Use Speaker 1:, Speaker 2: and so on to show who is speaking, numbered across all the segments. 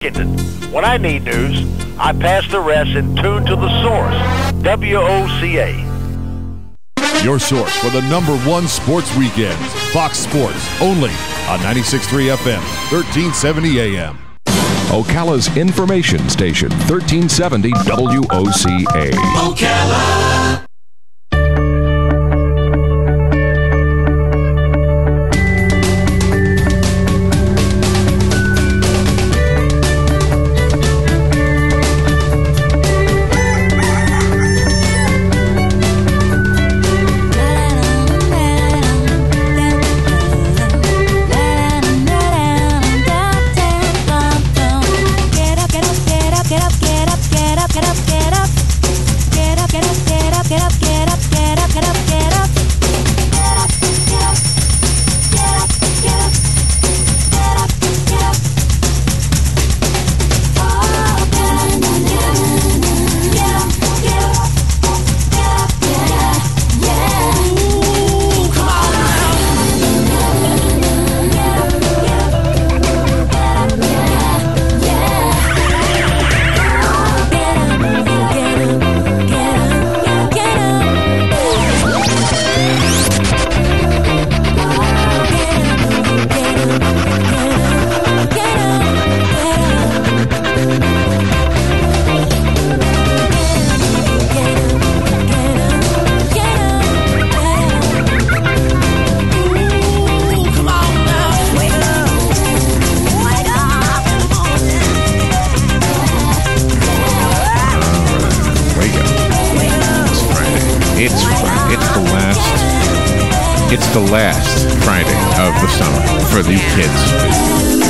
Speaker 1: When I need news, I pass the rest and tune to the source, WOCA.
Speaker 2: Your source for the #1 sports weekends, Fox Sports, only on 96.3 FM, 1370 AM.
Speaker 3: Ocala's information station, 1370 WOCA.
Speaker 4: Ocala.
Speaker 5: It's the last Friday of the summer for you kids.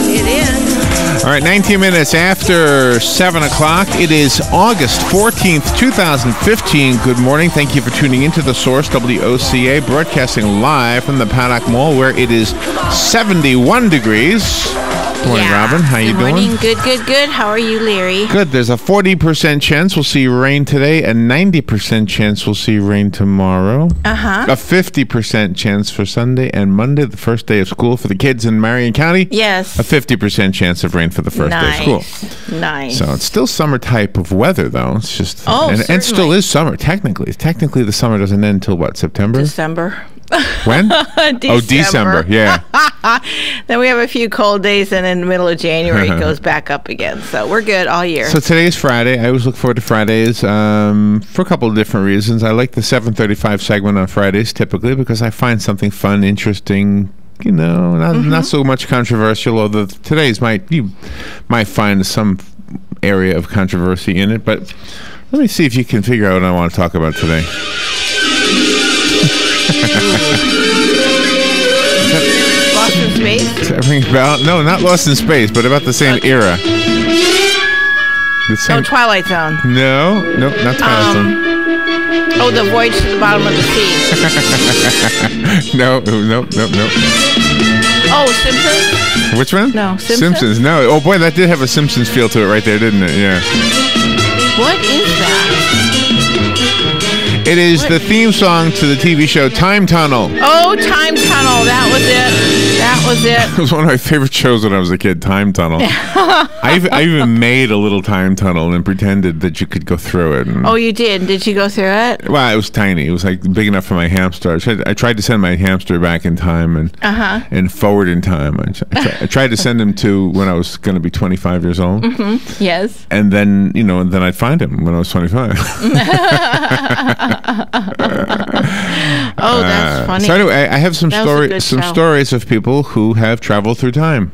Speaker 6: It is.
Speaker 5: All right, 19 minutes after 7 o'clock. It is August 14th, 2015. Good morning. Thank you for tuning into The Source, WOCA, broadcasting live from the Paddock Mall, where it is 71 degrees. Good morning, Robin. How you doing?
Speaker 6: Good morning. Good. How are you, Larry?
Speaker 5: Good. There's a 40% chance we'll see rain today, a 90% chance we'll see rain tomorrow, a 50% chance for Sunday, and Monday, the first day of school for the kids in Marion County.
Speaker 6: Yes.
Speaker 5: A 50% chance of rain for the first day of school.
Speaker 6: Nice.
Speaker 5: So it's still summer type of weather, though. It's just and it still is summer technically. Technically, the summer doesn't end until what, September?
Speaker 6: December.
Speaker 5: When? December. Yeah.
Speaker 6: Then we have a few cold days, and in the middle of January it goes back up again. So we're good all year.
Speaker 5: So today is Friday. I always look forward to Fridays for a couple of different reasons. I like the 7:35 segment on Fridays typically because I find something fun, interesting. You know, not so much controversial. Although today's you might find some area of controversy in it. But let me see if you can figure out what I want to talk about today.
Speaker 6: Lost in Space?
Speaker 5: Does that ring a bell? No, not Lost in Space, but about the same era.
Speaker 6: Twilight Zone.
Speaker 5: No, not Twilight Zone.
Speaker 6: Oh, The Voyage to the Bottom of the Sea.
Speaker 5: No.
Speaker 6: Oh, Simpsons?
Speaker 5: Which one?
Speaker 6: No, Simpsons.
Speaker 5: No. Oh boy, that did have a Simpsons feel to it right there, didn't it? Yeah.
Speaker 6: What is that?
Speaker 5: It is the theme song to the TV show Time Tunnel.
Speaker 6: Oh, Time Tunnel. That was it.
Speaker 5: It was one of my favorite shows when I was a kid, Time Tunnel. I even made a little time tunnel and pretended that you could go through it.
Speaker 6: Oh, you did? Did you go through it?
Speaker 5: Well, it was tiny. It was like big enough for my hamster. I tried to send my hamster back in time and forward in time. I tried to send him to when I was going to be 25 years old.
Speaker 6: Mm-hmm. Yes.
Speaker 5: And then, then I'd find him when I was 25.
Speaker 6: Oh, that's funny.
Speaker 5: So anyway, I have some stories of people who have traveled through time.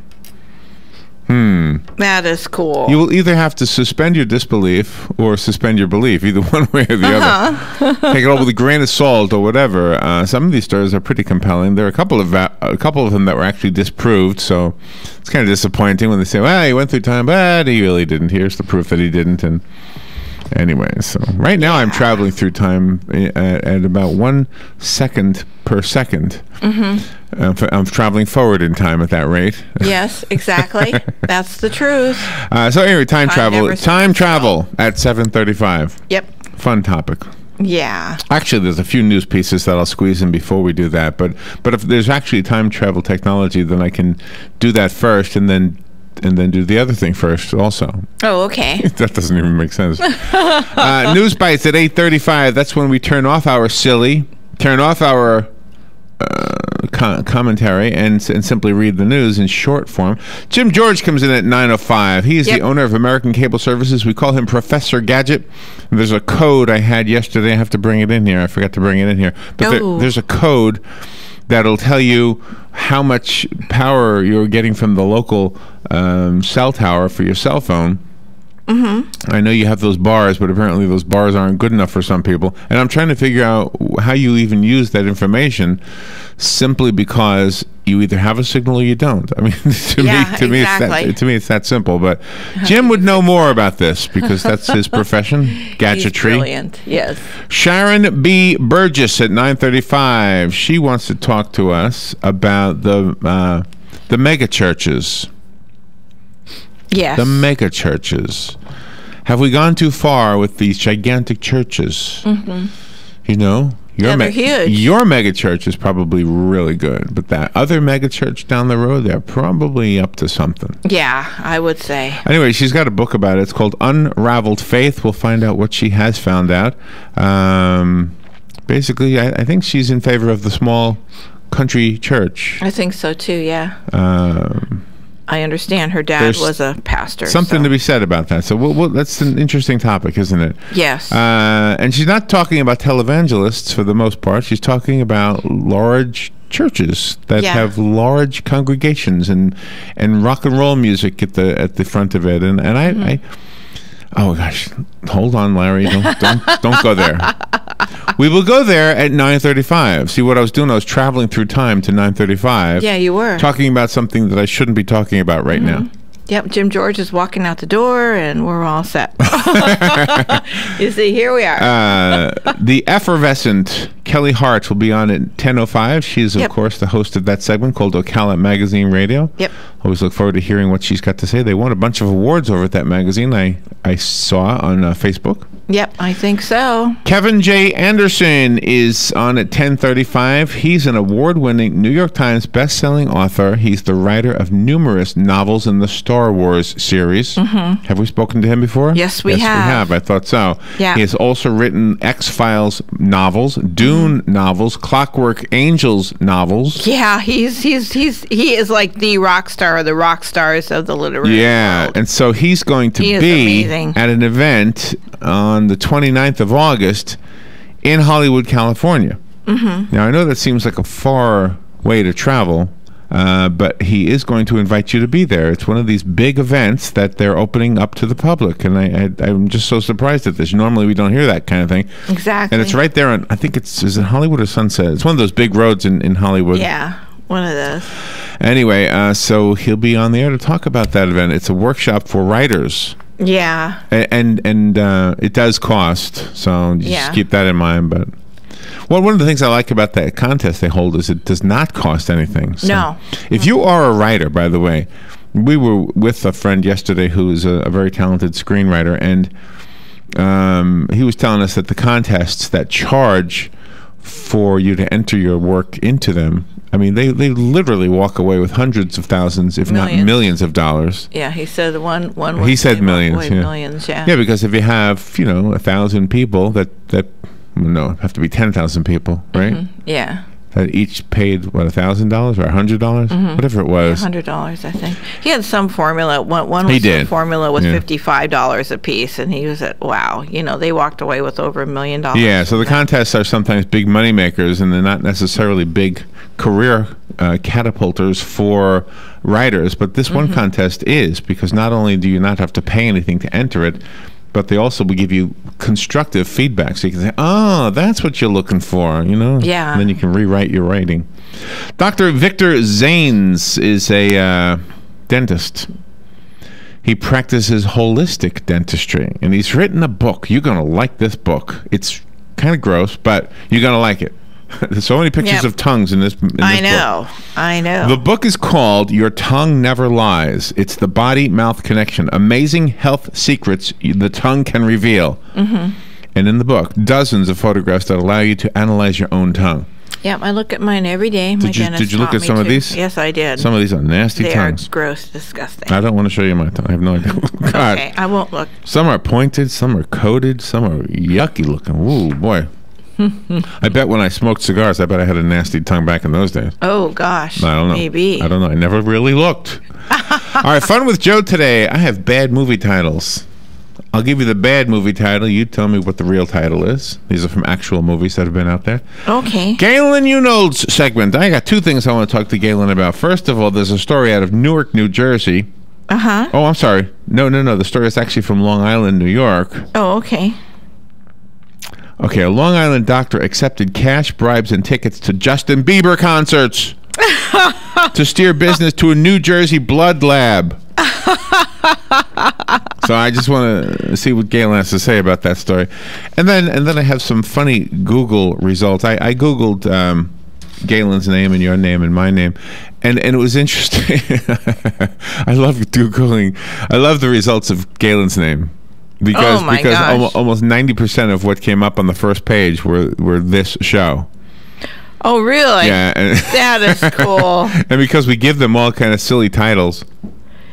Speaker 6: That is cool.
Speaker 5: You will either have to suspend your disbelief or suspend your belief, either one way or the other. Take it all with a grain of salt or whatever. Some of these stories are pretty compelling. There are a couple of them that were actually disproved, so it's kind of disappointing when they say, well, he went through time, but he really didn't. Here's the proof that he didn't. And anyway, so right now I'm traveling through time at about 1 second per second. I'm traveling forward in time at that rate.
Speaker 6: Yes, exactly. That's the truth.
Speaker 5: So anyway, time travel at 7:35.
Speaker 6: Yep.
Speaker 5: Fun topic.
Speaker 6: Yeah.
Speaker 5: Actually, there's a few news pieces that I'll squeeze in before we do that. But if there's actually time travel technology, then I can do that first and then then do the other thing first also.
Speaker 6: Oh, okay.
Speaker 5: That doesn't even make sense. News Bites at 8:35. That's when we turn off our commentary and simply read the news in short form. Jim George comes in at 9:05. He is the owner of American Cable Services. We call him Professor Gadget. There's a code I had yesterday. I have to bring it in here. I forgot to bring it in here. But there's a code that'll tell you how much power you're getting from the local cell tower for your cell phone. I know you have those bars, but apparently those bars aren't good enough for some people. And I'm trying to figure out how you even use that information, simply because you either have a signal or you don't. I mean, to me, it's that simple. But Jim would know more about this because that's his profession, gadgetry.
Speaker 6: He's brilliant, yes.
Speaker 5: Sharon B. Burgess at 9:35. She wants to talk to us about the mega churches.
Speaker 6: Yes.
Speaker 5: The mega churches. Have we gone too far with these gigantic churches? You know,
Speaker 6: they're huge.
Speaker 5: Your mega church is probably really good, but that other mega church down the road, they're probably up to something.
Speaker 6: Yeah, I would say.
Speaker 5: Anyway, she's got a book about it. It's called Unraveled Faith. We'll find out what she has found out. Basically, I think she's in favor of the small country church.
Speaker 6: I think so too, yeah. I understand her dad was a pastor.
Speaker 5: Something to be said about that. So that's an interesting topic, isn't it?
Speaker 6: Yes.
Speaker 5: And she's not talking about televangelists for the most part. She's talking about large churches that have large congregations and rock and roll music at the front of it. And I oh gosh, hold on, Larry. Don't go there. We will go there at 9:35. See what I was doing? I was traveling through time to 9:35.
Speaker 6: Yeah, you were.
Speaker 5: Talking about something that I shouldn't be talking about right now.
Speaker 6: Yep, Jim George is walking out the door, and we're all set. You see, here we are.
Speaker 5: The effervescent Kelly Hart will be on at 10:05. She's, of course, the host of that segment called Ocala Magazine Radio. Yep. Always look forward to hearing what she's got to say. They won a bunch of awards over at that magazine I saw on Facebook.
Speaker 6: Yep, I think so.
Speaker 5: Kevin J. Anderson is on at 10:35. He's an award-winning New York Times best-selling author. He's the writer of numerous novels in the Star Wars series. Have we spoken to him before?
Speaker 6: Yes, we have.
Speaker 5: Yes, we have. I thought so.
Speaker 6: Yeah.
Speaker 5: He has also written X-Files novels, Dune novels, Clockwork Angels novels.
Speaker 6: Yeah, he is like the rock star or the rock stars of the literary world.
Speaker 5: And so he's going to be at an event on the 29th of August in Hollywood, California. Now, I know that seems like a far way to travel, but he is going to invite you to be there. It's one of these big events that they're opening up to the public, and I'm just so surprised at this. Normally, we don't hear that kind of thing.
Speaker 6: Exactly.
Speaker 5: And it's right there on, I think is it Hollywood or Sunset? It's one of those big roads in Hollywood.
Speaker 6: Yeah, one of those.
Speaker 5: Anyway, so he'll be on the air to talk about that event. It's a workshop for writers.
Speaker 6: Yeah.
Speaker 5: And it does cost, so just keep that in mind. But one of the things I like about that contest they hold is it does not cost anything. So
Speaker 6: no.
Speaker 5: If you are a writer, by the way, we were with a friend yesterday who is a very talented screenwriter, and he was telling us that the contests that charge for you to enter your work into them, I mean, they literally walk away with hundreds of thousands, if not millions of dollars.
Speaker 6: Yeah, he said one.
Speaker 5: He said millions. Yeah.
Speaker 6: Millions, yeah.
Speaker 5: Yeah, because if you have 1,000 people, that have to be 10,000 people, right?
Speaker 6: Yeah.
Speaker 5: That each paid $1,000 or $100, whatever it was.
Speaker 6: $100, I think. He had some formula. One was some formula with $55 a piece, and he was at wow. They walked away with over $1 million.
Speaker 5: Yeah, so the contests are sometimes big money makers, and they're not necessarily big career catapulters for writers. But this one contest is, because not only do you not have to pay anything to enter it, but they also will give you constructive feedback, so you can say, "Oh, that's what you're looking for,"
Speaker 6: Yeah.
Speaker 5: And then you can rewrite your writing. Dr. Victor Zanes is a dentist. He practices holistic dentistry, and he's written a book. You're going to like this book. It's kind of gross, but you're going to like it. There's so many pictures of tongues in this book.
Speaker 6: I know.
Speaker 5: The book is called Your Tongue Never Lies. It's the body-mouth connection. Amazing health secrets the tongue can reveal. And in the book, dozens of photographs that allow you to analyze your own tongue.
Speaker 6: Yep, I look at mine every day.
Speaker 5: Did you look at some of these?
Speaker 6: Yes, I did.
Speaker 5: Some of these are nasty tongues.
Speaker 6: They are gross, disgusting.
Speaker 5: I don't want to show you my tongue. I have no idea. God.
Speaker 6: Okay, I won't look.
Speaker 5: Some are pointed, some are coated, some are yucky looking. Ooh, boy. I bet when I smoked cigars, I bet I had a nasty tongue back in those days.
Speaker 6: Oh, gosh.
Speaker 5: I don't know.
Speaker 6: Maybe.
Speaker 5: I don't know. I never really looked. All right, Fun with Joe today. I have bad movie titles. I'll give you the bad movie title. You tell me what the real title is. These are from actual movies that have been out there.
Speaker 6: Okay.
Speaker 5: Galen Unol's segment. I got two things I want to talk to Galen about. First of all, there's a story out of Newark, New Jersey.
Speaker 6: Uh-huh.
Speaker 5: Oh, I'm sorry. No. The story is actually from Long Island, New York.
Speaker 6: Oh, okay.
Speaker 5: Okay, a Long Island doctor accepted cash, bribes, and tickets to Justin Bieber concerts to steer business to a New Jersey blood lab. So I just want to see what Galen has to say about that story, and then I have some funny Google results. I Googled Galen's name and your name and my name, and it was interesting. I love Googling. I love the results of Galen's name because almost 90% of what came up on the first page were this show.
Speaker 6: Oh, really?
Speaker 5: Yeah,
Speaker 6: that is cool.
Speaker 5: And because we give them all kind of silly titles.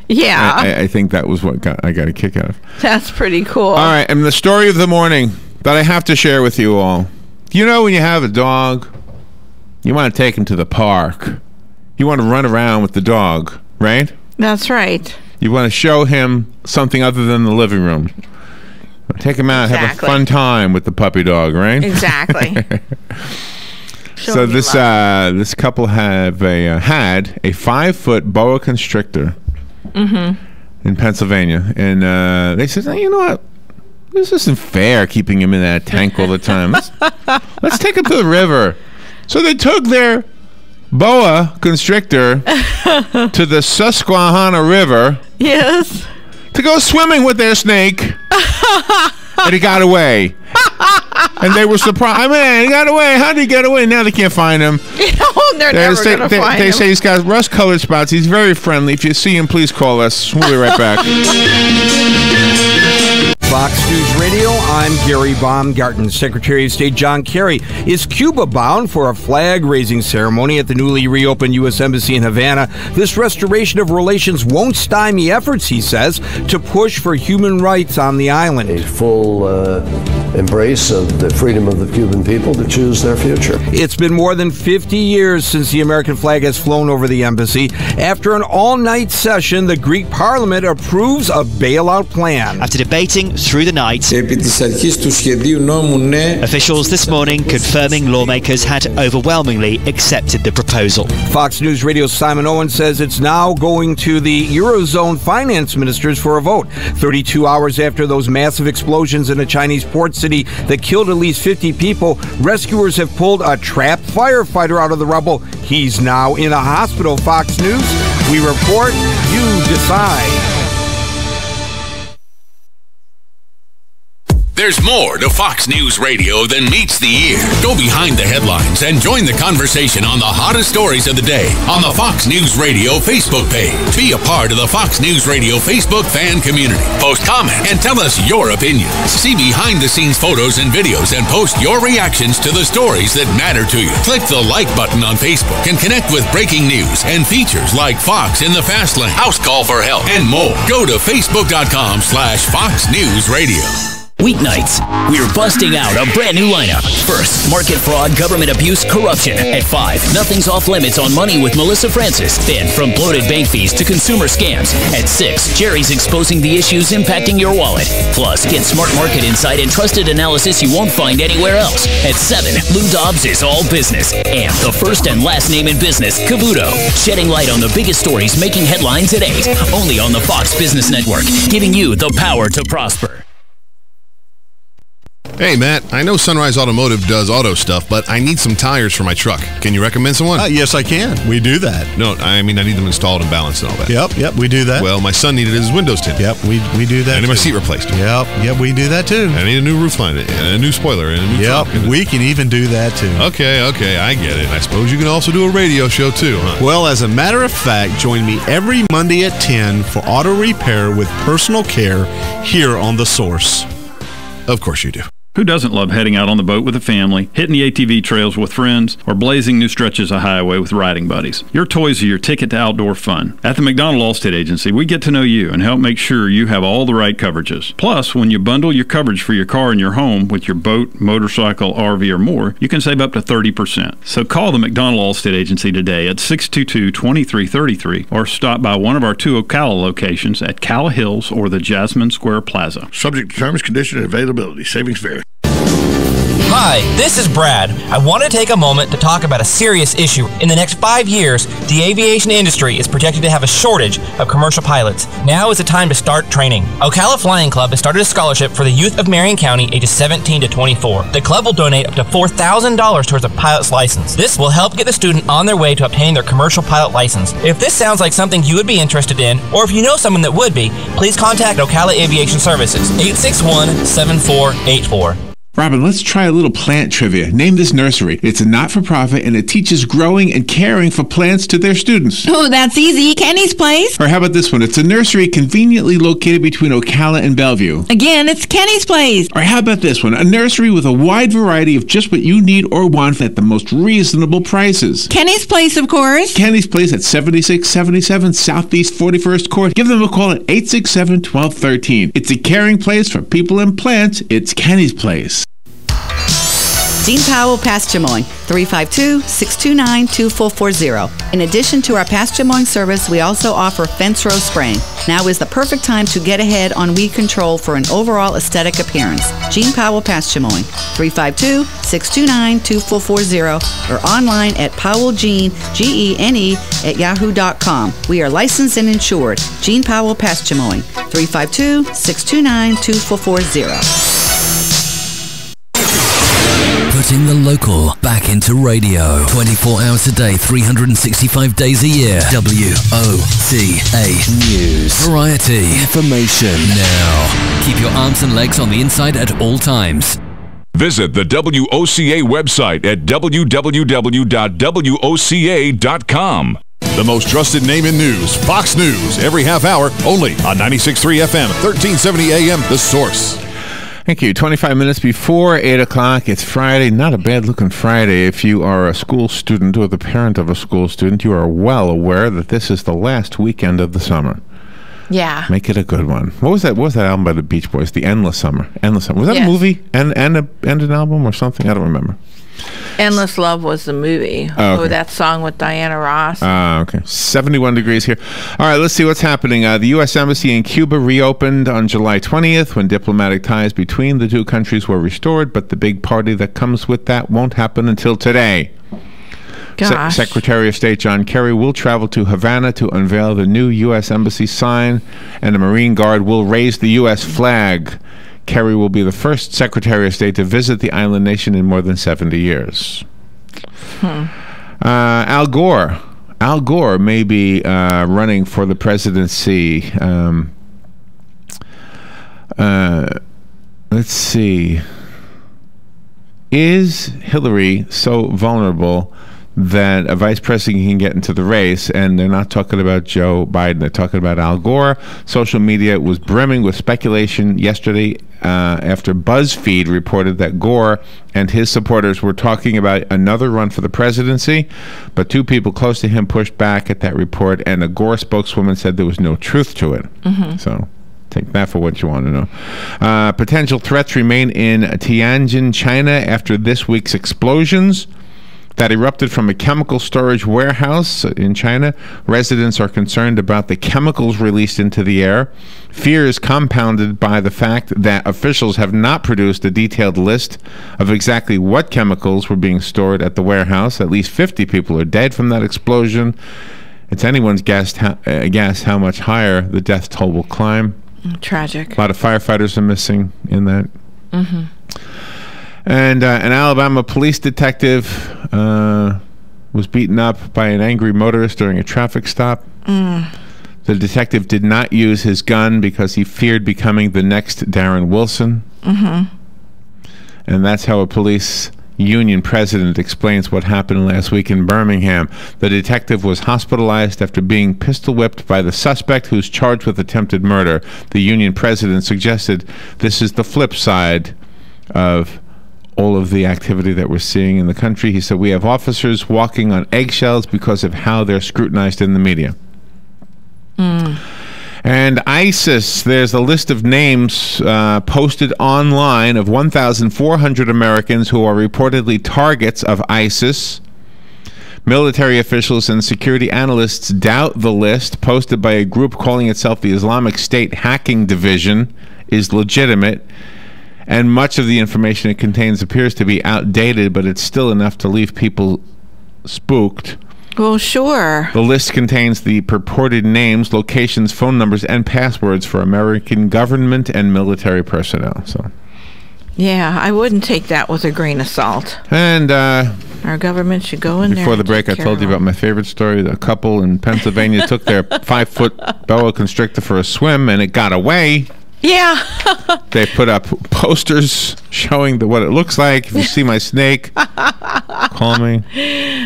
Speaker 6: Yeah.
Speaker 5: I think that was what I got a kick out of.
Speaker 6: That's pretty cool.
Speaker 5: All right, and the story of the morning that I have to share with you all. You know when you have a dog, you want to take him to the park. You want to run around with the dog, right?
Speaker 6: That's right.
Speaker 5: You want to show him something other than the living room. Take him out, have a fun time with the puppy dog, right?
Speaker 6: Exactly.
Speaker 5: So this couple had a 5-foot boa constrictor in Pennsylvania, and they said, oh, you know what? This isn't fair keeping him in that tank all the time. Let's take him to the river. So they took their boa constrictor to the Susquehanna River.
Speaker 6: Yes.
Speaker 5: To go swimming with their snake, and he got away. And they were surprised. Man, he got away. How did he get away? Now they can't find him.
Speaker 6: They're never going to find him.
Speaker 5: They say he's got rust-colored spots. He's very friendly. If you see him, please call us. We'll be right back.
Speaker 7: Fox News Radio, I'm Gary Baumgarten. Secretary of State John Kerry is Cuba bound for a flag-raising ceremony at the newly reopened U.S. Embassy in Havana. This restoration of relations won't stymie efforts, he says, to push for human rights on the island.
Speaker 8: A full embrace of the freedom of the Cuban people to choose their future.
Speaker 7: It's been more than 50 years since the American flag has flown over the embassy. After an all-night session, the Greek parliament approves a bailout plan.
Speaker 9: After debating through the night, officials this morning confirming lawmakers had overwhelmingly accepted the proposal.
Speaker 7: Fox News Radio's Simon Owen says it's now going to the Eurozone finance ministers for a vote. 32 hours after those massive explosions in a Chinese port city that killed at least 50 people, rescuers have pulled a trapped firefighter out of the rubble. He's now in a hospital. Fox News, we report, you decide.
Speaker 10: There's more to Fox News Radio than meets the ear. Go behind the headlines and join the conversation on the hottest stories of the day on the Fox News Radio Facebook page. Be a part of the Fox News Radio Facebook fan community. Post comments and tell us your opinions. See behind-the-scenes photos and videos and post your reactions to the stories that matter to you. Click the like button on Facebook and connect with breaking news and features like Fox in the Fast Lane, House Call for Help, and more. Go to Facebook.com/Fox News Radio.
Speaker 11: Weeknights, we're busting out a brand new lineup. First, market fraud, government abuse, corruption. At 5, nothing's off limits on money with Melissa Francis. Then, from bloated bank fees to consumer scams. At 6, Jerry's exposing the issues impacting your wallet. Plus, get smart market insight and trusted analysis you won't find anywhere else. At 7, Lou Dobbs is all business. And the first and last name in business, Cavuto. Shedding light on the biggest stories making headlines at 8. Only on the Fox Business Network, giving you the power to prosper.
Speaker 2: Hey, Matt, I know Sunrise Automotive does auto stuff, but I need some tires for my truck. Can you recommend someone?
Speaker 12: Yes, I can. We do that.
Speaker 2: No, I mean, I need them installed and balanced and all that.
Speaker 12: Yep, we do that.
Speaker 2: Well, my son needed his windows tinted.
Speaker 12: Yep, we do that.
Speaker 2: I need my seat replaced.
Speaker 12: Yep, we do that too.
Speaker 2: I need a new roof line, and a new spoiler, and a new trunk.
Speaker 12: We can even do that too.
Speaker 2: Okay, I get it. I suppose you can also do a radio show too, huh?
Speaker 12: Well, as a matter of fact, join me every Monday at 10 for auto repair with personal care here on The Source.
Speaker 2: Of course you do.
Speaker 13: Who doesn't love heading out on the boat with a family, hitting the ATV trails with friends, or blazing new stretches of highway with riding buddies? Your toys are your ticket to outdoor fun. At the McDonald Allstate Agency, we get to know you and help make sure you have all the right coverages. Plus, when you bundle your coverage for your car and your home with your boat, motorcycle, RV, or more, you can save up to 30%. So call the McDonald Allstate Agency today at 622-2333 or stop by one of our 2 Ocala locations at Calla Hills or the Jasmine Square Plaza.
Speaker 14: Subject to terms, conditions, and availability. Savings vary.
Speaker 15: Hi, this is Brad. I want to take a moment to talk about a serious issue. In the next 5 years, the aviation industry is projected to have a shortage of commercial pilots. Now is the time to start training. Ocala Flying Club has started a scholarship for the youth of Marion County ages 17 to 24. The club will donate up to $4,000 towards a pilot's license. This will help get the student on their way to obtaining their commercial pilot license. If this sounds like something you would be interested in, or if you know someone that would be, please contact Ocala Aviation Services, 861-7484.
Speaker 16: Robin, let's try a little plant trivia. Name this nursery. It's a not-for-profit, and it teaches growing and caring for plants to their students.
Speaker 17: Oh, that's easy. Kenny's Place.
Speaker 16: Or how about this one? It's a nursery conveniently located between Ocala and Bellevue.
Speaker 17: Again, it's Kenny's Place.
Speaker 16: Or how about this one? A nursery with a wide variety of just what you need or want at the most reasonable prices.
Speaker 17: Kenny's Place, of course.
Speaker 16: Kenny's Place at 7677 Southeast 41st Court. Give them a call at 867-1213. It's a caring place for people and plants. It's Kenny's Place.
Speaker 18: Gene Powell Pasture Mowing, 352-629-2440. In addition to our pasture mowing service, we also offer fence row spraying. Now is the perfect time to get ahead on weed control for an overall aesthetic appearance. Gene Powell Pasture Mowing, 352-629-2440 or online at powellgene@yahoo.com. We are licensed and insured. Gene Powell Pasture Mowing, 352-629-2440.
Speaker 19: Putting the local back into radio. 24 hours a day, 365 days a year. WOCA News. Variety. Information. Now. Keep your arms and legs on the inside at all times.
Speaker 2: Visit the WOCA website at www.woca.com. The most trusted name in news, Fox News, every half hour, only on 96.3 FM, 1370 AM, The Source.
Speaker 5: Thank you. 25 minutes before 8 o'clock. It's Friday. Not a bad-looking Friday. If you are a school student or the parent of a school student, you are well aware that this is the last weekend of the summer.
Speaker 6: Yeah.
Speaker 5: Make it a good one. What was that album by the Beach Boys? The Endless Summer. Endless Summer. Was that a movie and an album or something? I don't remember.
Speaker 6: Endless Love was the movie.
Speaker 5: Oh, okay.
Speaker 6: That song with Diana Ross.
Speaker 5: Okay. 71 degrees here. All right, let's see what's happening. The U.S. Embassy in Cuba reopened on July 20th when diplomatic ties between the two countries were restored, but the big party that comes with that won't happen until today. Secretary of State John Kerry will travel to Havana to unveil the new U.S. Embassy sign, and the Marine Guard will raise the U.S. flag. Kerry will be the first Secretary of State to visit the island nation in more than 70 years. Al Gore may be running for the presidency. Let's see. Is Hillary so vulnerable that a vice president can get into the race? And they're not talking about Joe Biden. They're talking about Al Gore. Social media was brimming with speculation yesterday after BuzzFeed reported that Gore and his supporters were talking about another run for the presidency, but two people close to him pushed back at that report, and a Gore spokeswoman said there was no truth to it. So take that for what you want to know. Potential threats remain in Tianjin, China after this week's explosions that erupted from a chemical storage warehouse in China. Residents are concerned about the chemicals released into the air. Fear is compounded by the fact that officials have not produced a detailed list of exactly what chemicals were being stored at the warehouse. At least 50 people are dead from that explosion. It's anyone's guess how much higher the death toll will climb.
Speaker 6: Tragic.
Speaker 5: A lot of firefighters are missing in that. And an Alabama police detective was beaten up by an angry motorist during a traffic stop. The detective did not use his gun because he feared becoming the next Darren Wilson. And that's how a police union president explains what happened last week in Birmingham. The detective was hospitalized after being pistol whipped by the suspect, who's charged with attempted murder. The union president suggested this is the flip side of all of the activity that we're seeing in the country. He said, we have officers walking on eggshells because of how they're scrutinized in the media. And ISIS, there's a list of names posted online of 1,400 Americans who are reportedly targets of ISIS. Military officials and security analysts doubt the list posted by a group calling itself the Islamic State Hacking Division is legitimate, and much of the information it contains appears to be outdated, but it's still enough to leave people spooked.
Speaker 6: Well, sure.
Speaker 5: The list contains the purported names, locations, phone numbers, and passwords for American government and military personnel. So,
Speaker 6: yeah, I wouldn't take that with a grain of salt.
Speaker 5: And
Speaker 6: our government should go in there.
Speaker 5: Before the break, I told you about my favorite story. A couple in Pennsylvania took their 5-foot boa constrictor for a swim, and it got away.
Speaker 6: Yeah.
Speaker 5: They put up posters showing what it looks like. If you see my snake, call me.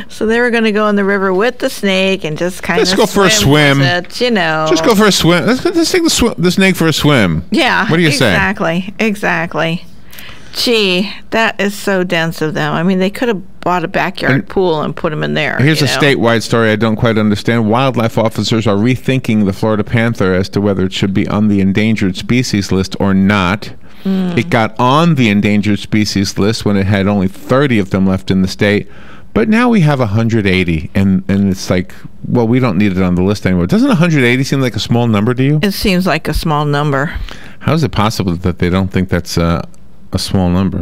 Speaker 6: So they were going to go in the river with the snake and just kind of
Speaker 5: go for a swim.
Speaker 6: You know. Just
Speaker 5: go for a swim. Let's take the snake for a swim.
Speaker 6: Yeah.
Speaker 5: What do you say?
Speaker 6: Exactly. Gee, that is so dense of them. I mean, they could have bought a backyard pool and put them in there.
Speaker 5: Here's a statewide story I don't quite understand. Wildlife officers are rethinking the Florida panther as to whether it should be on the endangered species list or not. It got on the endangered species list when it had only 30 of them left in the state. But now we have 180, and it's like, well, we don't need it on the list anymore. Doesn't 180 seem like a small number to you?
Speaker 6: It seems like a small number.
Speaker 5: How is it possible that they don't think that's a small number?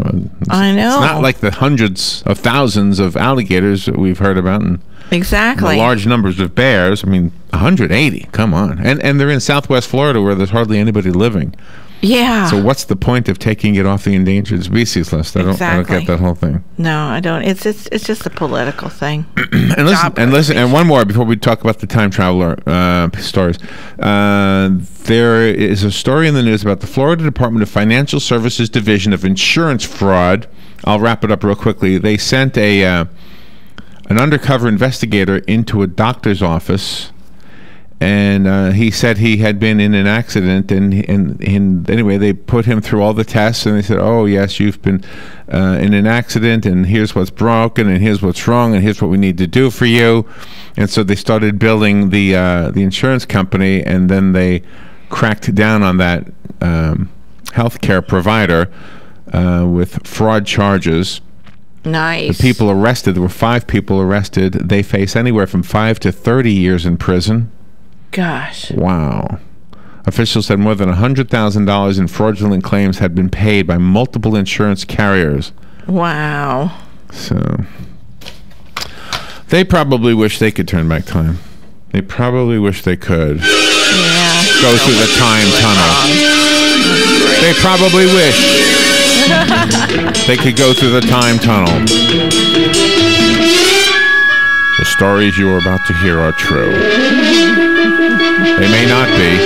Speaker 6: I know.
Speaker 5: It's not like the hundreds of thousands of alligators that we've heard about, and
Speaker 6: exactly
Speaker 5: the large numbers of bears. I mean, 180. Come on, and they're in Southwest Florida where there's hardly anybody living.
Speaker 6: Yeah.
Speaker 5: So what's the point of taking it off the endangered species list? I don't get that whole thing.
Speaker 6: No, I don't. It's just a political thing.
Speaker 5: and listen, and one more before we talk about the time traveler stories. There is a story in the news about the Florida Department of Financial Services Division of Insurance Fraud. I'll wrap it up real quickly. They sent an undercover investigator into a doctor's office. And he said he had been in an accident, and anyway, they put him through all the tests, and they said, "Oh yes, you've been in an accident, and here's what's broken, and here's what's wrong, and here's what we need to do for you." And so they started billing the insurance company, and then they cracked down on that healthcare provider with fraud charges.
Speaker 6: Nice.
Speaker 5: The people arrested, there were 5 people arrested. They face anywhere from 5 to 30 years in prison.
Speaker 6: Gosh.
Speaker 5: Wow. Officials said more than $100,000 in fraudulent claims had been paid by multiple insurance carriers.
Speaker 6: Wow.
Speaker 5: So they probably wish they could turn back time. They probably wish they could.
Speaker 6: Yeah.
Speaker 5: Go through the time tunnel. They probably wish they could go through the time tunnel. The stories you are about to hear are true. They may not be,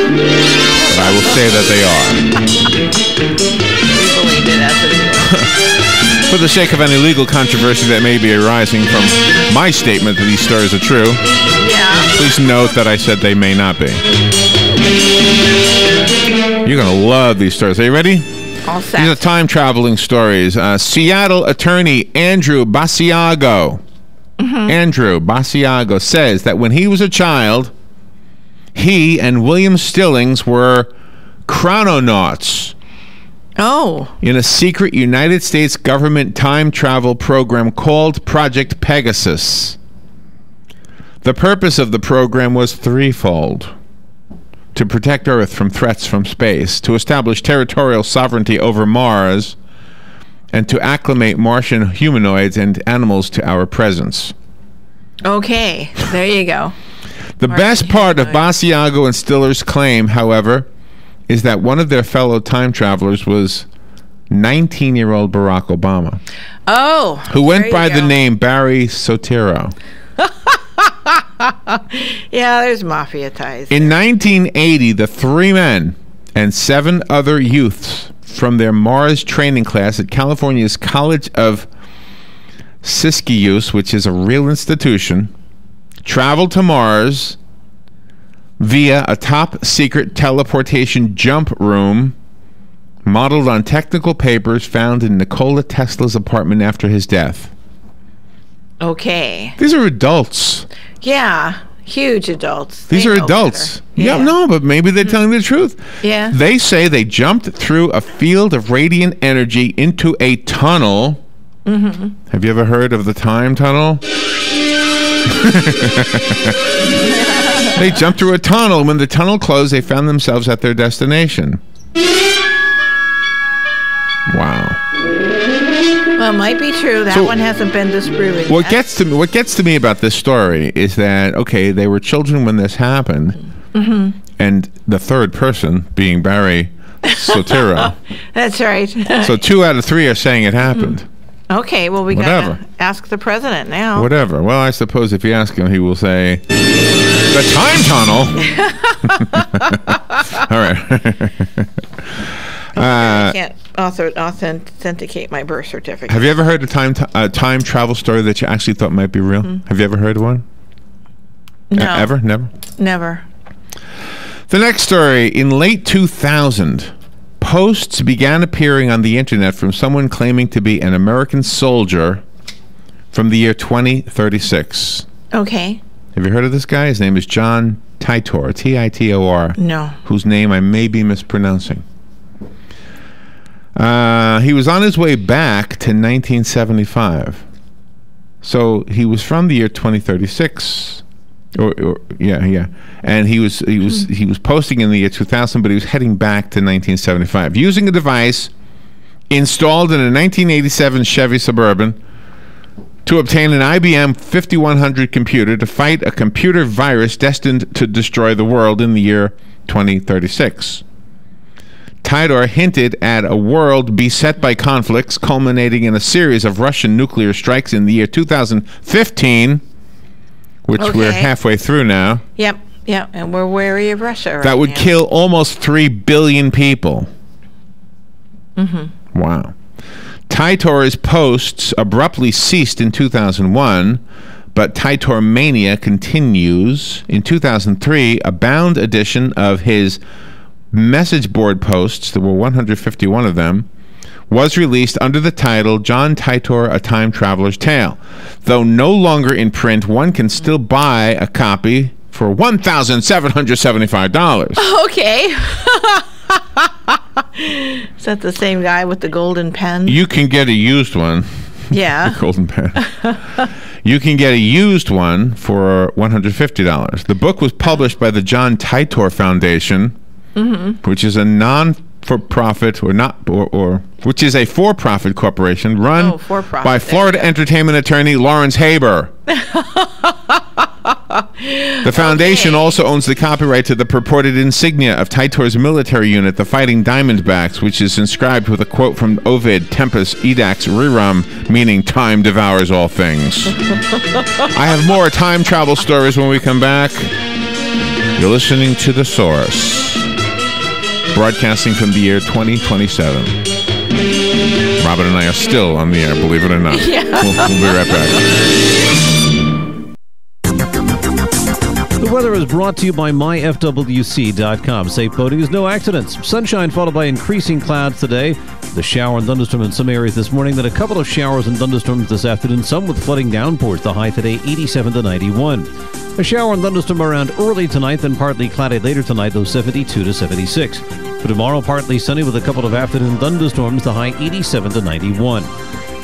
Speaker 5: but I will say that they are.
Speaker 6: We believe it as it is.
Speaker 5: For the sake of any legal controversy that may be arising from my statement that these stories are true, please note that I said they may not be. You're going to love these stories. Are you ready?
Speaker 6: All set.
Speaker 5: These are time-traveling stories. Seattle attorney Andrew Basiago. Andrew Basiago says that when he was a child, he and William Stillings were chrononauts.
Speaker 6: Oh.
Speaker 5: In a secret United States government time travel program called Project Pegasus. The purpose of the program was threefold: to protect Earth from threats from space, to establish territorial sovereignty over Mars, and to acclimate Martian humanoids and animals to our presence.
Speaker 6: Okay, there you go.
Speaker 5: The best part of Basiago and Stiller's claim, however, is that one of their fellow time travelers was 19-year-old Barack Obama.
Speaker 6: Oh,
Speaker 5: who went by the name Barry Soetoro.
Speaker 6: Yeah, there's mafia ties.
Speaker 5: In 1980, the 3 men and 7 other youths from their Mars training class at California's College of Siskiyou, which is a real institution, traveled to Mars via a top-secret teleportation jump room modeled on technical papers found in Nikola Tesla's apartment after his death.
Speaker 6: Okay.
Speaker 5: These are adults.
Speaker 6: Yeah, huge adults.
Speaker 5: These are adults. Yeah, no, but maybe they're telling the truth.
Speaker 6: Yeah.
Speaker 5: They say they jumped through a field of radiant energy into a tunnel.
Speaker 6: Mm-hmm.
Speaker 5: Have you ever heard of the time tunnel? They jumped through a tunnel, and when the tunnel closed, they found themselves at their destination. Wow.
Speaker 6: Well, it might be true. That one hasn't been disproven.
Speaker 5: What gets to me about this story is that, okay, they were children when this happened,
Speaker 6: Mm-hmm.
Speaker 5: and the third person being Barry Soetoro.
Speaker 6: That's right.
Speaker 5: So 2 out of 3 are saying it happened.
Speaker 6: Okay, well, we got to ask the president now.
Speaker 5: Whatever. Well, I suppose if you ask him, he will say, the time tunnel. All right.
Speaker 6: I can't authenticate my birth certificate.
Speaker 5: Have you ever heard a time travel story that you actually thought might be real? Mm-hmm. Have you ever heard of one?
Speaker 6: No.
Speaker 5: Ever? Never?
Speaker 6: Never.
Speaker 5: The next story. In late 2000, posts began appearing on the internet from someone claiming to be an American soldier from the year 2036.
Speaker 6: Okay.
Speaker 5: Have you heard of this guy? His name is John Titor, Titor.
Speaker 6: No.
Speaker 5: Whose name I may be mispronouncing. He was on his way back to 1975. So he was from the year 2036. Yeah. And he was posting in the year 2000, but he was heading back to 1975 using a device installed in a 1987 Chevy Suburban to obtain an IBM 5100 computer to fight a computer virus destined to destroy the world in the year 2036. Tidor hinted at a world beset by conflicts, culminating in a series of Russian nuclear strikes in the year 2015, which we're halfway through now.
Speaker 6: Yep, and we're wary of Russia right
Speaker 5: that would
Speaker 6: now.
Speaker 5: kill almost 3 billion people.
Speaker 6: Mm-hmm.
Speaker 5: Wow. Titor's posts abruptly ceased in 2001, but Titor Mania continues. In 2003, a bound edition of his message board posts, there were 151 of them, was released under the title John Titor, A Time Traveler's Tale. Though no longer in print, one can still buy a copy for $1,775.
Speaker 6: Okay. Is that the same guy with the golden pen?
Speaker 5: You can get a used one.
Speaker 6: Yeah.
Speaker 5: The golden pen. You can get a used one for $150. The book was published by the John Titor Foundation, which is a non-for-profit which is a for-profit corporation run by Florida entertainment attorney Lawrence Haber. The foundation also owns the copyright to the purported insignia of Titor's military unit, the Fighting Diamondbacks, which is inscribed with a quote from Ovid, Tempest, Edax, Rerum, meaning time devours all things. I have more time travel stories when we come back. You're listening to The Source, broadcasting from the year 2027. Robin and I are still on the air, believe it or not.
Speaker 6: Yeah.
Speaker 5: We'll be right back.
Speaker 20: The weather is brought to you by myfwc.com. Safe boating is no accidents. Sunshine followed by increasing clouds today. The shower and thunderstorm in some areas this morning, then a couple of showers and thunderstorms this afternoon, some with flooding downpours. The high today, 87 to 91. A shower and thunderstorm around early tonight, then partly cloudy later tonight, though 72 to 76. For tomorrow, partly sunny with a couple of afternoon thunderstorms, the high 87 to 91.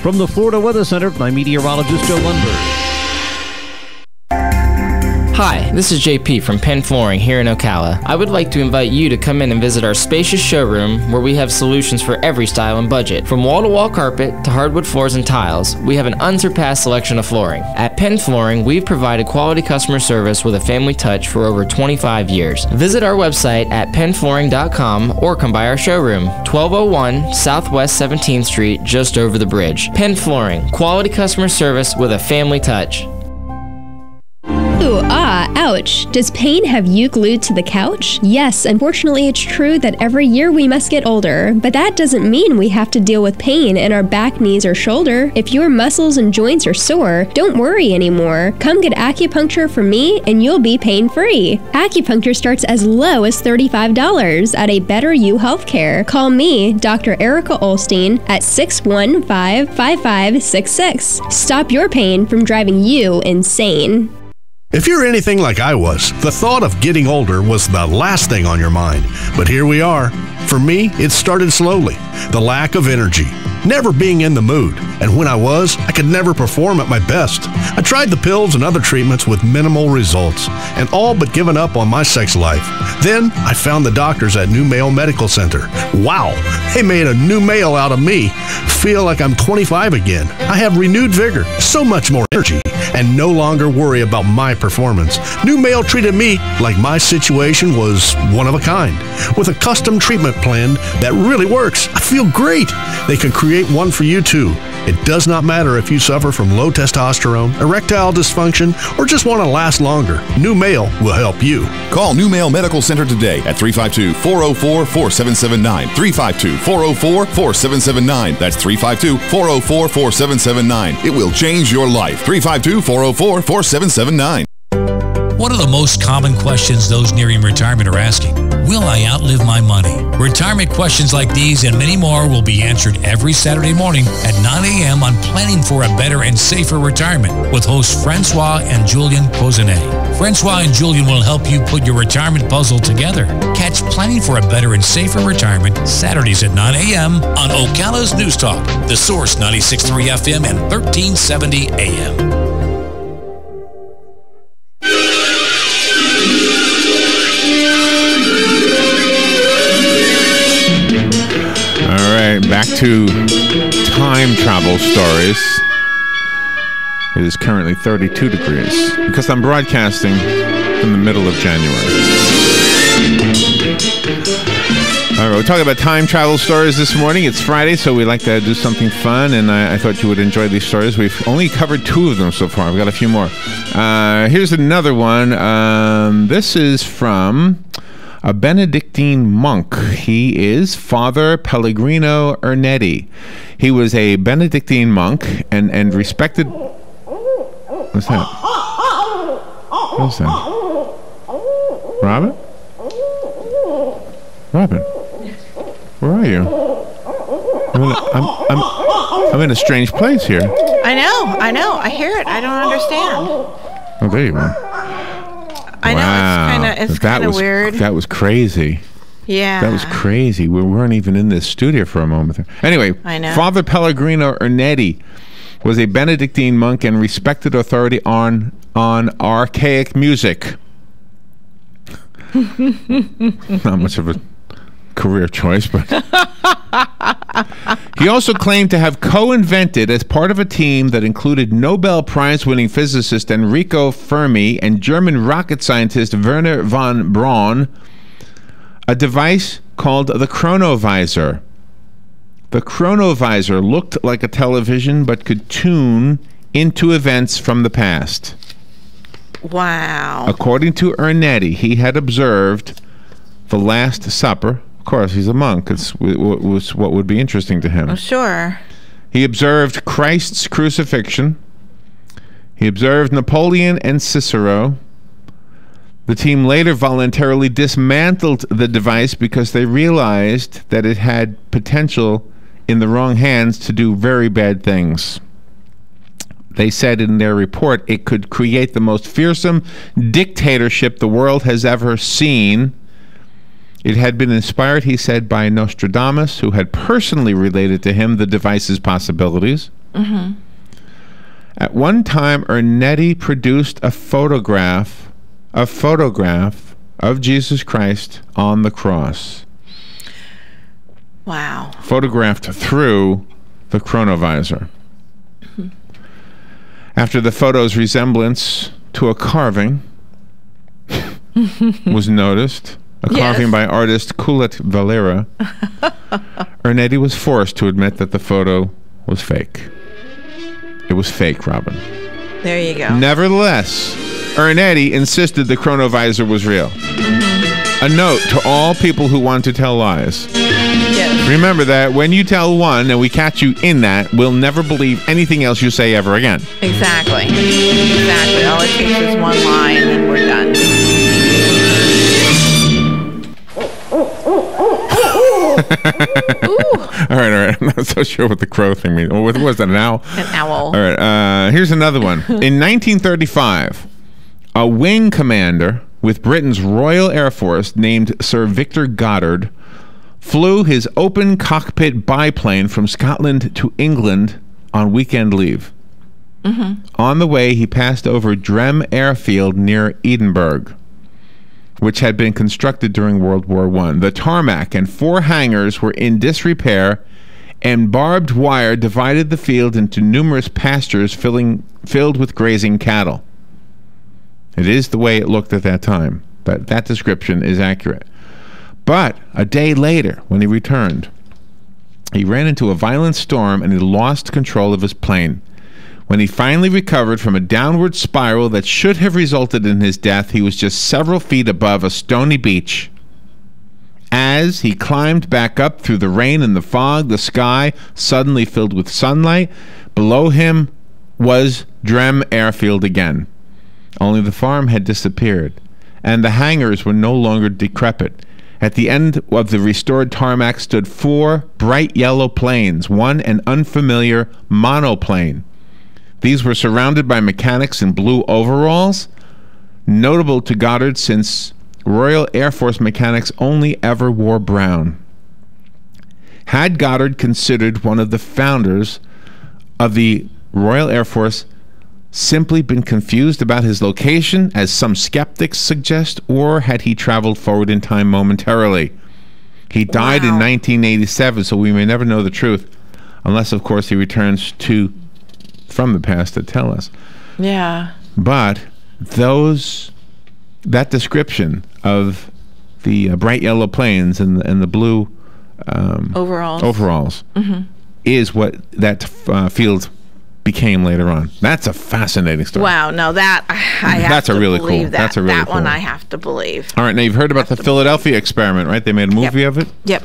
Speaker 20: From the Florida Weather Center, I'm meteorologist Joe Lundberg.
Speaker 21: Hi, this is JP from Penn Flooring here in Ocala. I would like to invite you to come in and visit our spacious showroom where we have solutions for every style and budget. From wall-to-wall carpet to hardwood floors and tiles, we have an unsurpassed selection of flooring. At Penn Flooring, we've provided quality customer service with a family touch for over 25 years. Visit our website at pennflooring.com or come by our showroom, 1201 Southwest 17th Street, just over the bridge. Penn Flooring, quality customer service with a family touch.
Speaker 17: Ooh,
Speaker 1: Ouch. Does pain have you glued to the couch? Yes, unfortunately it's true that every year we must get older, but that doesn't mean we have to deal with pain in our back, knees, or shoulder. If your muscles and joints are sore, don't worry anymore. Come get acupuncture from me and you'll be pain-free. Acupuncture starts as low as $35 at a Better You Healthcare. Call me, Dr. Erica Olstein, at 615-5566. Stop your pain from driving you insane.
Speaker 14: If you're anything like I was, the thought of getting older was the last thing on your mind. But here we are. For me, it started slowly. The lack of energy, never being in the mood, and when I was, I could never perform at my best. I tried the pills and other treatments with minimal results, and all but given up on my sex life. Then, I found the doctors at New Male Medical Center. Wow, they made a new male out of me. Feel like I'm 25 again. I have renewed vigor, so much more energy, and no longer worry about my performance. New Male treated me like my situation was one of a kind, with a custom treatment plan that really works. I feel great. They can create one for you too. It does not matter if you suffer from low testosterone, erectile dysfunction, or just want to last longer. New Male will help you.
Speaker 2: Call New Male Medical Center today at 352-404-4779. 352-404-4779. That's 352-404-4779. It will change your life. 352-404-4779.
Speaker 22: What are the most common questions those nearing retirement are asking? Will I outlive my money? Retirement questions like these and many more will be answered every Saturday morning at 9 a.m. on Planning for a Better and Safer Retirement with hosts Francois and Julian Pozenet. Francois and Julian will help you put your retirement puzzle together. Catch Planning for a Better and Safer Retirement Saturdays at 9 a.m. on Ocala's News Talk, The Source 96.3 FM and 1370 AM.
Speaker 5: Back to time travel stories. It is currently 32 degrees because I'm broadcasting in the middle of January. All right, we're talking about time travel stories this morning. It's Friday, so we like to do something fun, and I thought you would enjoy these stories. We've only covered 2 of them so far. I've got a few more. Here's another one. This is from a Benedictine monk. He is Father Pellegrino Ernetti. He was a Benedictine monk and respected... What's that? What's that? Robin? Robin? Where are you? I'm in a strange place here.
Speaker 6: I know. I hear it. I don't understand.
Speaker 5: Oh, there you are.
Speaker 6: I know, it's kind of weird.
Speaker 5: That was crazy.
Speaker 6: Yeah.
Speaker 5: That was crazy. We weren't even in this studio for a moment. Anyway,
Speaker 6: I know.
Speaker 5: Father Pellegrino Ernetti was a Benedictine monk and respected authority on archaic music. Not much of a career choice, but he also claimed to have co-invented, as part of a team that included Nobel Prize-winning physicist Enrico Fermi and German rocket scientist Werner von Braun, a device called the chronovisor. The chronovisor looked like a television but could tune into events from the past.
Speaker 6: Wow.
Speaker 5: According to Ernetti, he had observed the Last Supper. Of course, he's a monk. It's was what would be interesting to him.
Speaker 6: Oh, sure.
Speaker 5: He observed Christ's crucifixion. He observed Napoleon and Cicero. The team later voluntarily dismantled the device because they realized that it had potential in the wrong hands to do very bad things. They said in their report it could create the most fearsome dictatorship the world has ever seen. It had been inspired, he said, by Nostradamus, who had personally related to him the device's possibilities.
Speaker 6: Mm-hmm.
Speaker 5: At one time, Ernetti produced a photograph of Jesus Christ on the cross.
Speaker 6: Wow.
Speaker 5: Photographed through the chronovisor.
Speaker 6: Mm-hmm.
Speaker 5: After the photo's resemblance to a carving was noticed, a carving by artist Kulet Valera, Ernetti was forced to admit that the photo was fake. It was fake, Robin.
Speaker 6: There you go.
Speaker 5: Nevertheless, Ernetti insisted the chronovisor was real. A note to all people who want to tell lies.
Speaker 6: Yes.
Speaker 5: Remember that when you tell one and we catch you in that, we'll never believe anything else you say ever again.
Speaker 6: Exactly. All it takes is one line and we're done.
Speaker 5: All right. I'm not so sure what the crow thing means. What was that, an owl?
Speaker 6: An owl.
Speaker 5: All right. Here's another one. In 1935, a wing commander with Britain's Royal Air Force named Sir Victor Goddard flew his open cockpit biplane from Scotland to England on weekend leave. On the way, he passed over Drem Airfield near Edinburgh, which had been constructed during World War I. The tarmac and 4 hangars were in disrepair, and barbed wire divided the field into numerous pastures filled with grazing cattle. It is the way it looked at that time, but that description is accurate. But a day later, when he returned, he ran into a violent storm and he lost control of his plane. When he finally recovered from a downward spiral that should have resulted in his death, he was just several feet above a stony beach. As he climbed back up through the rain and the fog, the sky suddenly filled with sunlight. Below him was Drem Airfield again. Only the farm had disappeared, and the hangars were no longer decrepit. At the end of the restored tarmac stood 4 bright yellow planes, one an unfamiliar monoplane. These were surrounded by mechanics in blue overalls, notable to Goddard since Royal Air Force mechanics only ever wore brown. Had Goddard, considered one of the founders of the Royal Air Force, simply been confused about his location, as some skeptics suggest, or had he traveled forward in time momentarily? He died in 1987, so we may never know the truth, unless, of course, he returns from the past to tell us.
Speaker 6: Yeah.
Speaker 5: But that description of the bright yellow planes and the blue overalls is what that field became later on. That's a fascinating story.
Speaker 6: Wow, no, that I have to believe that.
Speaker 5: That's a really
Speaker 6: that
Speaker 5: cool
Speaker 6: one I have to believe.
Speaker 5: All right, now you've heard about the Philadelphia experiment, right? They made a movie of it?
Speaker 6: Yep.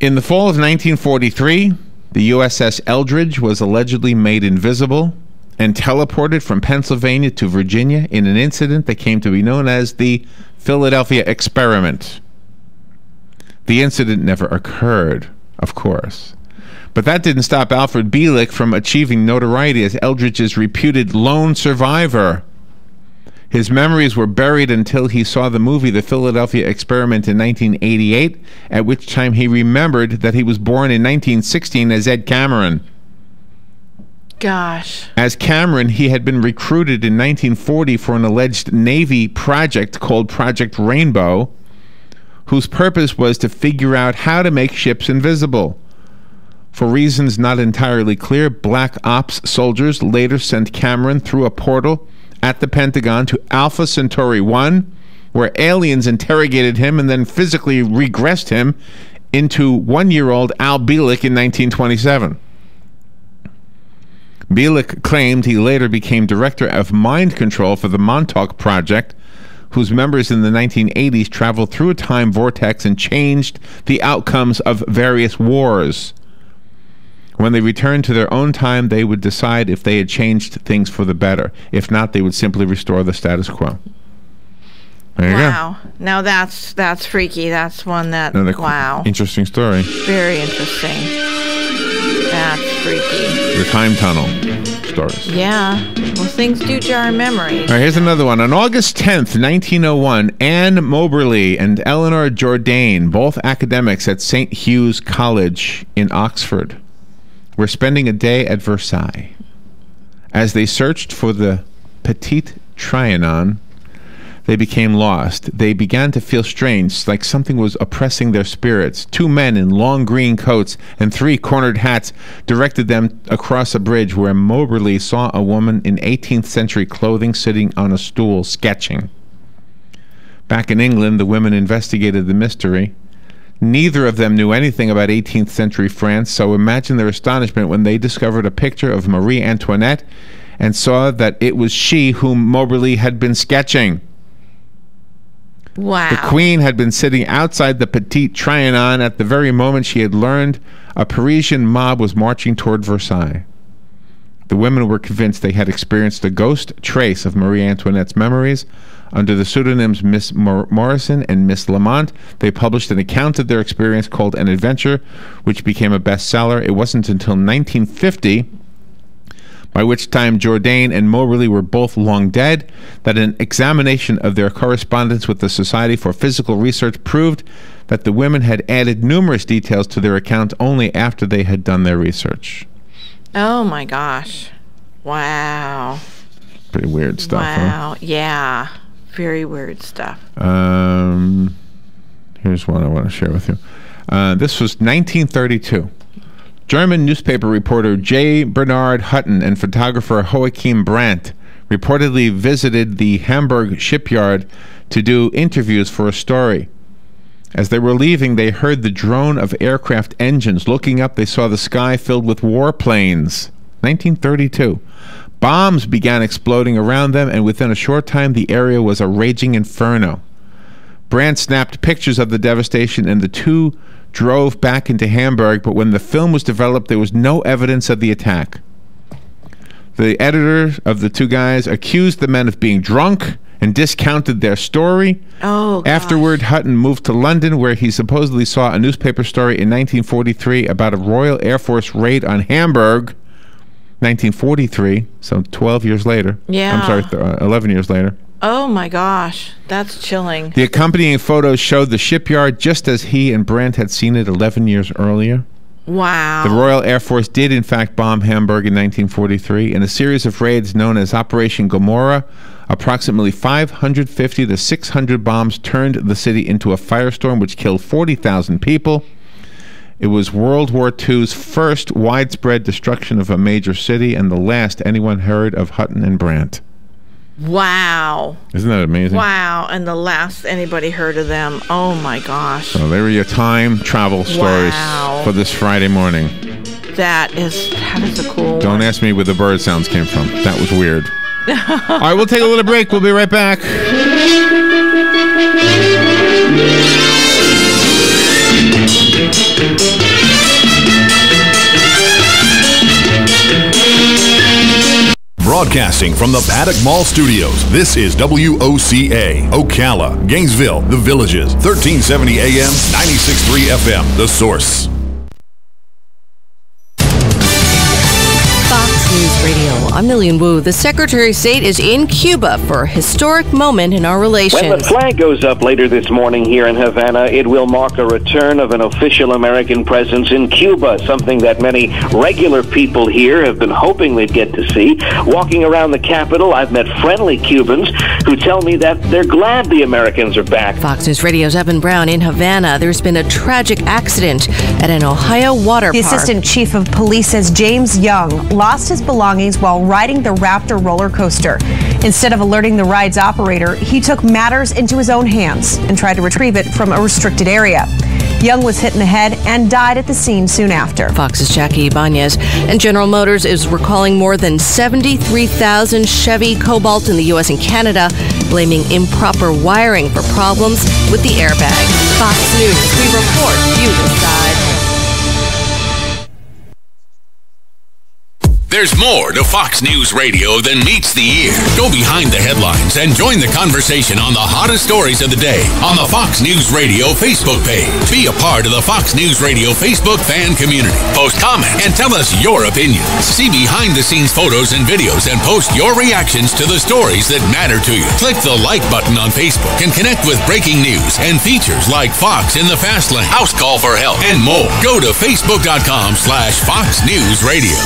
Speaker 5: In the fall of 1943, the USS Eldridge was allegedly made invisible and teleported from Pennsylvania to Virginia in an incident that came to be known as the Philadelphia experiment. The incident never occurred, of course. But that didn't stop Alfred Bielek from achieving notoriety as Eldridge's reputed lone survivor. His memories were buried until he saw the movie The Philadelphia Experiment in 1988, at which time he remembered that he was born in 1916 as Ed Cameron.
Speaker 6: Gosh.
Speaker 5: As Cameron, he had been recruited in 1940 for an alleged Navy project called Project Rainbow, whose purpose was to figure out how to make ships invisible. For reasons not entirely clear, Black Ops soldiers later sent Cameron through a portal at the Pentagon to Alpha Centauri 1, where aliens interrogated him and then physically regressed him into 1-year-old Al Bielek in 1927. Bielek claimed he later became director of mind control for the Montauk Project, whose members in the 1980s traveled through a time vortex and changed the outcomes of various wars. When they returned to their own time, they would decide if they had changed things for the better. If not, they would simply restore the status quo. There you
Speaker 6: go. Now that's freaky. That's one that, wow.
Speaker 5: Interesting story.
Speaker 6: Very interesting. That's freaky.
Speaker 5: The time tunnel stories.
Speaker 6: Yeah. Well, things do jar memories.
Speaker 5: All right, here's another one. On August 10th, 1901, Anne Moberly and Eleanor Jourdain, both academics at St. Hugh's College in Oxford, were spending a day at Versailles. As they searched for the Petite Trianon, they became lost. They began to feel strange, like something was oppressing their spirits. 2 men in long green coats and 3 cornered hats directed them across a bridge where Moberly saw a woman in 18th century clothing sitting on a stool sketching. Back in England, the women investigated the mystery. Neither of them knew anything about 18th century France, so imagine their astonishment when they discovered a picture of Marie Antoinette and saw that it was she whom Moberly had been sketching.
Speaker 6: Wow.
Speaker 5: The Queen had been sitting outside the Petit Trianon at the very moment she had learned a Parisian mob was marching toward Versailles. The women were convinced they had experienced a ghost trace of Marie Antoinette's memories. Under the pseudonyms Miss Morrison and Miss Lamont, they published an account of their experience called An Adventure, which became a bestseller. It wasn't until 1950, by which time Jourdain and Moberly were both long dead, that an examination of their correspondence with the Society for Physical Research proved that the women had added numerous details to their account only after they had done their research.
Speaker 6: Oh my gosh. Wow.
Speaker 5: Pretty weird stuff,
Speaker 6: wow.
Speaker 5: Huh?
Speaker 6: Yeah. Very weird stuff.
Speaker 5: Here's one I want to share with you. This was 1932. German newspaper reporter J. Bernard Hutton and photographer Joachim Brandt reportedly visited the Hamburg shipyard to do interviews for a story. As they were leaving, they heard the drone of aircraft engines. Looking up, they saw the sky filled with warplanes. 1932. Bombs began exploding around them, and within a short time, the area was a raging inferno. Brandt snapped pictures of the devastation, and the two drove back into Hamburg, but when the film was developed, there was no evidence of the attack. The editor of the two guys accused the men of being drunk and discounted their story.
Speaker 6: Oh, gosh.
Speaker 5: Afterward, Hutton moved to London, where he supposedly saw a newspaper story in 1943 about a Royal Air Force raid on Hamburg. 1943, so 12 years later.
Speaker 6: Yeah.
Speaker 5: I'm sorry, 11 years later.
Speaker 6: Oh my gosh, that's chilling.
Speaker 5: The accompanying photos showed the shipyard just as he and Brandt had seen it 11 years earlier.
Speaker 6: Wow.
Speaker 5: The Royal Air Force did in fact bomb Hamburg in 1943 in a series of raids known as Operation Gomorrah. Approximately 550 to 600 bombs turned the city into a firestorm which killed 40,000 people. It was World War II's first widespread destruction of a major city and the last anyone heard of Hutton and Brandt.
Speaker 6: Wow.
Speaker 5: Isn't that amazing?
Speaker 6: Wow. And the last anybody heard of them. Oh my gosh.
Speaker 5: So there are your time travel stories for this Friday morning.
Speaker 6: That is a cool one.
Speaker 5: Don't ask me where the bird sounds came from. That was weird. All right, we'll take a little break. We'll be right back.
Speaker 2: Broadcasting from the Paddock Mall Studios, this is WOCA, Ocala, Gainesville, The Villages, 1370 AM, 96.3 FM, The Source.
Speaker 3: Fox News Radio. I'm Lillian Wu. The Secretary of State is in Cuba for a historic moment in our relations.
Speaker 4: When the flag goes up later this morning here in Havana, it will mark a return of an official American presence in Cuba, something that many regular people here have been hoping they'd get to see. Walking around the capital, I've met friendly Cubans who tell me that they're glad the Americans are back.
Speaker 3: Fox News Radio's Evan Brown in Havana. There's been a tragic accident at an Ohio water
Speaker 23: The
Speaker 3: park.
Speaker 23: Assistant Chief of Police says James Young lost his belongings while riding the Raptor roller coaster. Instead of alerting the ride's operator, he took matters into his own hands and tried to retrieve it from a restricted area. Young was hit in the head and died at the scene soon after.
Speaker 3: Fox's Jackie Ibanez. And General Motors is recalling more than 73,000 Chevy Cobalt in the U.S. and Canada, blaming improper wiring for problems with the airbag. Fox News, we report, you decide.
Speaker 10: There's more to Fox News Radio than meets the ear. Go behind the headlines and join the conversation on the hottest stories of the day on the Fox News Radio Facebook page. Be a part of the Fox News Radio Facebook fan community. Post comments and tell us your opinions. See behind-the-scenes photos and videos and post your reactions to the stories that matter to you. Click the like button on Facebook and connect with breaking news and features like Fox in the Fast Lane, House Call for Help, and more. Go to Facebook.com/Fox News Radio.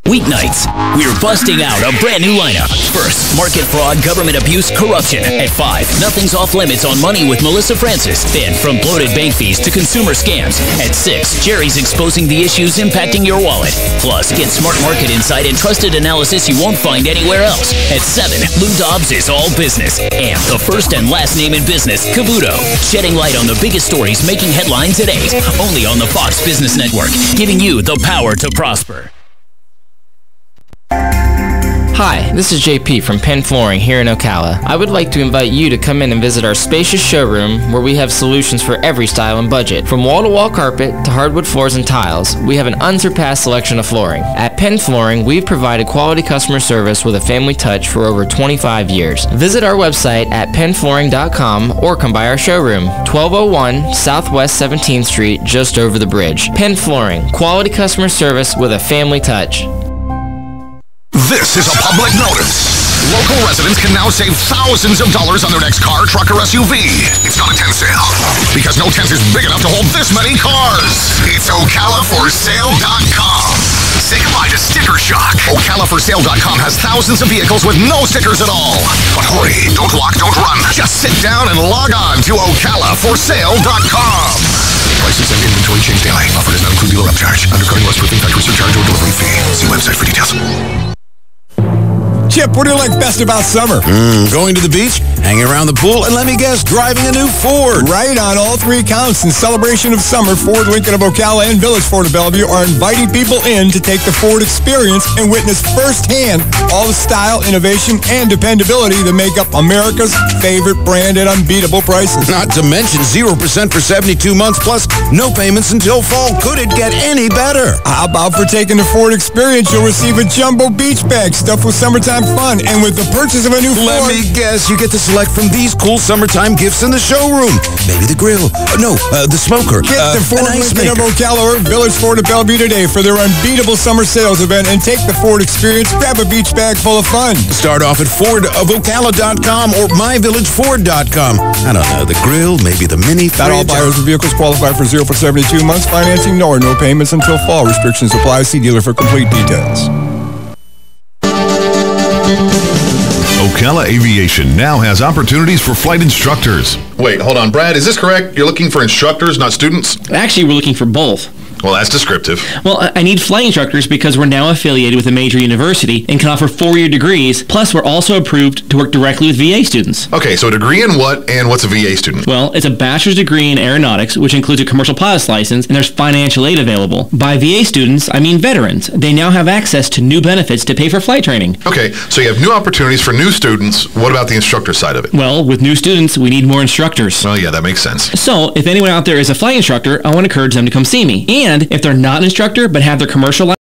Speaker 11: Weeknights, we're busting out a brand new lineup. First, market fraud, government abuse, corruption. At 5, nothing's off limits on money with Melissa Francis. Then, from bloated bank fees to consumer scams. At 6, Jerry's exposing the issues impacting your wallet. Plus, get smart market insight and trusted analysis you won't find anywhere else. At 7, Lou Dobbs is all business. And the first and last name in business, Cavuto, shedding light on the biggest stories making headlines at 8. Only on the Fox Business Network, giving you the power to prosper.
Speaker 21: Hi, this is JP from Penn Flooring here in Ocala. I would like to invite you to come in and visit our spacious showroom where we have solutions for every style and budget. From wall-to-wall carpet to hardwood floors and tiles, we have an unsurpassed selection of flooring. At Penn Flooring, we've provided quality customer service with a family touch for over 25 years. Visit our website at pennflooring.com or come by our showroom, 1201 Southwest 17th Street, just over the bridge. Penn Flooring, quality customer service with a family touch.
Speaker 10: This is a public notice. Local residents can now save thousands of dollars on their next car, truck, or SUV. It's not a tent sale, because no tent is big enough to hold this many cars. It's OcalaForSale.com. Say goodbye to sticker shock. OcalaForSale.com has thousands of vehicles with no stickers at all. But hurry, don't walk, don't run. Just sit down and log on to OcalaForSale.com. Prices and inventory change daily. Offer does not include dealer upcharge. Undercutting, less roofing, factory surcharge, or delivery fee. See website for details.
Speaker 7: Chip, what do you like best about summer?
Speaker 8: Going to the beach, hanging around the pool, and let me guess, driving a new Ford.
Speaker 7: Right on all three counts. In celebration of summer, Ford Lincoln of Ocala and Village Ford of Bellevue are inviting people in to take the Ford experience and witness firsthand all the style, innovation, and dependability that make up America's favorite brand at unbeatable prices.
Speaker 8: Not to mention 0% for 72 months, plus no payments until fall. Could it get any better?
Speaker 7: How about for taking the Ford experience, you'll receive a jumbo beach bag stuffed with summertime fun, and with the purchase of a new Ford...
Speaker 8: Let me guess, you get to select from these cool summertime gifts in the showroom. Maybe the grill. The smoker.
Speaker 7: Get the Ford Lincoln of Ocala or Village Ford of Bellevue today for their unbeatable summer sales event and take the Ford experience. Grab a beach bag full of fun.
Speaker 8: Start off at FordofOcala.com or MyVillageFord.com. I don't know, the grill, maybe the mini fridge.
Speaker 7: Not all buyers of vehicles qualify for 0 for 72 months financing, nor no payments until fall. Restrictions apply. See dealer for complete details.
Speaker 2: Ocala Aviation now has opportunities for flight instructors.
Speaker 9: Wait, hold on, Brad, is this correct? You're looking for instructors, not students?
Speaker 24: Actually, we're looking for both.
Speaker 9: Well, that's descriptive.
Speaker 24: Well, I need flight instructors because we're now affiliated with a major university and can offer 4-year degrees. Plus, we're also approved to work directly with VA students.
Speaker 9: Okay, so a degree in what, and what's a VA student?
Speaker 24: Well, it's a bachelor's degree in aeronautics, which includes a commercial pilot's license, and there's financial aid available. By VA students, I mean veterans. They now have access to new benefits to pay for flight training.
Speaker 9: Okay, so you have new opportunities for new students. What about the instructor side of it?
Speaker 24: Well, with new students, we need more instructors.
Speaker 9: Well, yeah, that makes sense.
Speaker 24: So, if anyone out there is a flight instructor, I want to encourage them to come see me. And if they're not an instructor but have their commercial